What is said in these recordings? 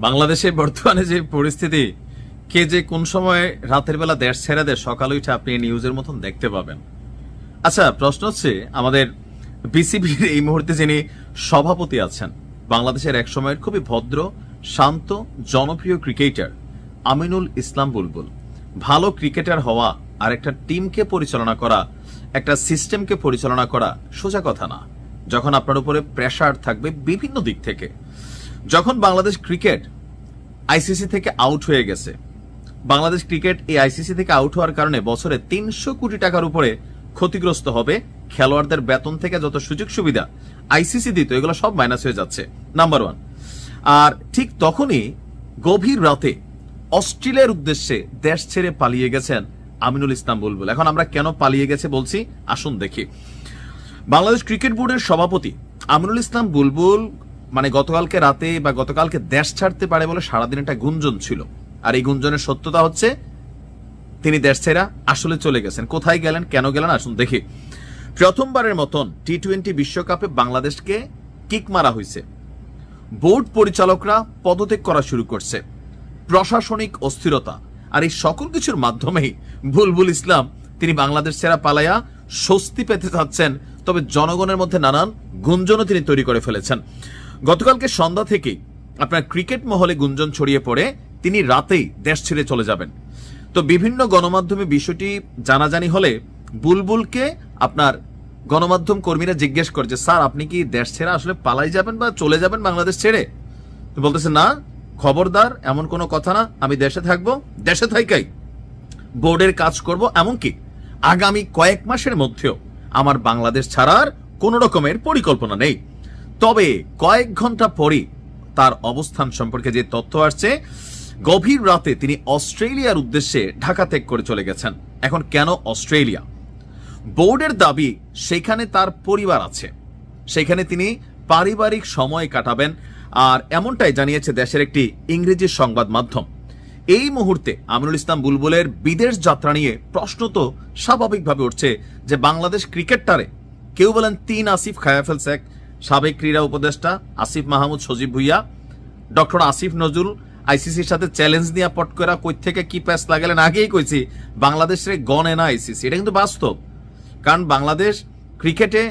বাংলাদেশে বর্তমানে যে পরিস্থিতি, কে যে কোন সময় রাতের বেলা দেশ ছেড়ে দেয় সকালে উঠে আপনি নিউজের মতন দেখতে পাবেন। আচ্ছা, প্রশ্ন হচ্ছে আমাদের বিসিবির এই মুহূর্তে যিনি সভাপতি আছেন, বাংলাদেশের এক সময়ের খুবই ভদ্র, শান্ত, জনপ্রিয় ক্রিকেটার আমিনুল ইসলাম বুলবুল। ভালো ক্রিকেটার হওয়া আর একটা টিমকে পরিচালনা করা, একটা সিস্টেমকে পরিচালনা করা সোজা কথা না, যখন আপনার উপরে প্রেসার থাকবে বিভিন্ন দিক থেকে। যখন বাংলাদেশ ক্রিকেট আইসিসি থেকে আউট হয়ে গেছে, বাংলাদেশ ক্রিকেট এই আইসিসি থেকে আউট হওয়ার কারণে বছরে ৩০০ কোটি টাকার উপরে ক্ষতিগ্রস্ত হবে। খেলোয়াড়দের বেতন থেকে যত সুযোগ সুবিধা আইসিসি দিত, এগুলো সব মাইনাস হয়ে যাচ্ছে, নাম্বার ওয়ান। আর ঠিক তখনই গভীর রাতে অস্ট্রেলিয়ার উদ্দেশ্যে দেশ ছেড়ে পালিয়ে গেছেন আমিনুল ইসলাম বুলবুল। এখন আমরা কেন পালিয়ে গেছে বলছি, আসুন দেখি। বাংলাদেশ ক্রিকেট বোর্ডের সভাপতি আমিনুল ইসলাম বুলবুল গতকালকে রাতে বা গতকালকে দেশ ছাড়তে পারে বলে সারাদিন একটা গুঞ্জন ছিল। আর এই গুঞ্জনের সত্যতা হচ্ছে তিনি দেশ ছেড়া আসলে চলে গেছেন। কোথায় গেলেন, কেন গেলেন, আসুন দেখি। প্রথমবারের মতন টি-20 বিশ্বকাপে বাংলাদেশকে কিক মারা হয়েছে। বোর্ড পরিচালকরা পদত্যাগ করা শুরু করছে, প্রশাসনিক অস্থিরতা, আর এই সকল কিছুর মাধ্যমেই বুলবুল ইসলাম তিনি বাংলাদেশ ছেড়া পালাইয়া স্বস্তি পেতে চাচ্ছেন। তবে জনগণের মধ্যে নানান গুঞ্জনও তিনি তৈরি করে ফেলেছেন। গতকালকে সন্ধ্যা থেকেই আপনার ক্রিকেট মহলে গুঞ্জন ছড়িয়ে পড়ে তিনি রাতেই দেশ ছেড়ে চলে যাবেন। তো বিভিন্ন গণমাধ্যমে বিষয়টি জানাজানি হলে বুলবুলকে আপনার গণমাধ্যম কর্মীরা জিজ্ঞেস করছে, স্যার আপনি কি দেশ ছেড়ে আসলে পালাই যাবেন বা চলে যাবেন বাংলাদেশ ছেড়ে? বলতেছে, না, খবরদার, এমন কোনো কথা না, আমি দেশে থাকবো, দেশে থাকাই বোর্ডের কাজ করব, এমনকি আগামী কয়েক মাসের মধ্যেও আমার বাংলাদেশ ছাড়ার কোনো রকমের পরিকল্পনা নেই। তবে কয়েক ঘন্টা পরই তার অবস্থান সম্পর্কে যে তথ্য আসছে, গভীর রাতে তিনি অস্ট্রেলিয়ার উদ্দেশ্যে ঢাকা ত্যাগ করে চলে গেছেন। এখন কেন অস্ট্রেলিয়া? বোর্ডের দাবি সেখানে তার পরিবার আছে, সেখানে তিনি পারিবারিক সময় কাটাবেন, আর এমনটাই জানিয়েছে দেশের একটি ইংরেজি সংবাদ মাধ্যম। এই মুহূর্তে আমিনুল ইসলাম বুলবুলের বিদেশ যাত্রা নিয়ে প্রশ্ন তো স্বাভাবিকভাবে উঠছে যে বাংলাদেশ ক্রিকেটটারে কেউ বলেন ৩ আসিফ খায়া ফেলছে। সাবেক ক্রীড়া উপদেষ্টা আসিফ মাহমুদ সজীব ভুইয়া, ডক্টর আসিফ নজরুল আইসিসির সাথে চ্যালেঞ্জ নিয়ে পট করা কই থেকে কি প্যাস লাগালেন। আগেই কইছি বাংলাদেশের গণে না আইসিসি, এটা কিন্তু বাস্তব। কারণ বাংলাদেশ ক্রিকেটে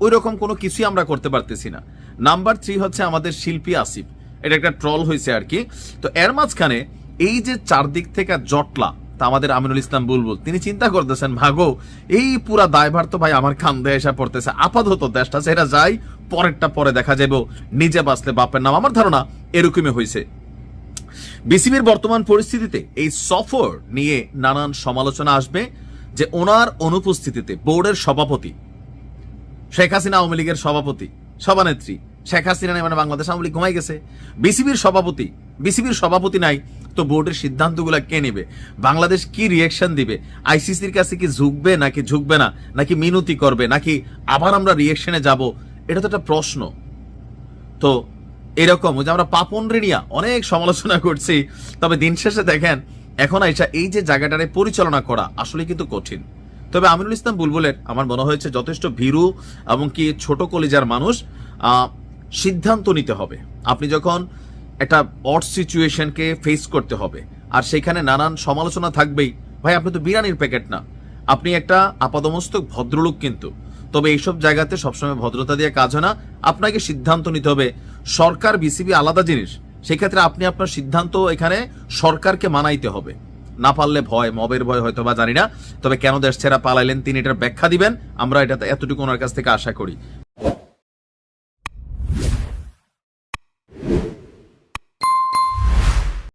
ওই রকম কোনো কিছুই আমরা করতে পারতেছি না। নাম্বার 3 হচ্ছে আমাদের শিল্পী আসিফ, এটা একটা ট্রল হয়েছে আর কি। তো এর মাঝখানে এই যে চারদিক থেকে জটলা, তা আমাদের আমিনুল ইসলাম বুলবুল তিনি চিন্তা করতেছেন, ভাগো এই পুরা দায়ভার তো ভাই আমার কান্দে এসে পড়তেছে, আপাতত দেশটা সেটা যাই, পরেরটা পরে দেখা যাবে, নিজে বাঁচলে বাপের নাম। আমার ধারণা এরকমই হয়েছে। বিসিবির বর্তমান পরিস্থিতিতে এই সফর নিয়ে নানান সমালোচনা আসবে যে ওনার অনুপস্থিতিতে বোর্ডের সভাপতি শেখ হাসিনা, আওয়ামী লীগের সভাপতি, সভানেত্রী শেখ হাসিনা বাংলাদেশ আওয়ামী লীগ ঘুমাই গেছে, বিসিবির সভাপতি নাই, তো বোর্ডের সিদ্ধান্তগুলো কে নেবে? বাংলাদেশ কি রিয়াকশন দিবে? আইসিসির কাছে কি ঝুঁকবে নাকি ঝুঁকবে না, নাকি মিনতি করবে, নাকি আবার আমরা রিয়াকশনে যাব? এটা তো একটা প্রশ্ন। তো এরকম যে আমরা পাপন রেনিয়া অনেক সমালোচনা করছি, তবে দিন শেষে দেখেন এখন আইসা এই যে জায়গাটারে পরিচালনা করা আসলে কিন্তু কঠিন। তবে আমিনুল ইসলাম বুলবুলের আমার মনে হয়েছে যথেষ্ট ভীরু এবং কি ছোট কলিজার মানুষ। সিদ্ধান্ত নিতে হবে। আপনি যখন একটা অড সিচুয়েশনকে ফেস করতে হবে, আর সেখানে নানান সমালোচনা থাকবেই, ভাই আপনি তো বিরিয়ানির প্যাকেট না, আপনি একটা আপাদমস্তক ভদ্রলোক, কিন্তু তবে এইসব জায়গাতে সবসময় ভদ্রতা দিয়ে কাজ হয় না। আপনাকে সিদ্ধান্ত নিতে হবে। সরকার বিসিবি আলাদা জিনিস, সেক্ষেত্রে আপনি আপনার সিদ্ধান্ত এখানে সরকারকে মানাইতে হবে। না পারলে ভয়, মবের ভয় হয়তো বা জানি না, তবে কেন দেশ ছেড়া পালাইলেন তিনি এটার ব্যাখ্যা দিবেন, আমরা এটাতে এতটুকু ওনার কাছ থেকে আশা করি।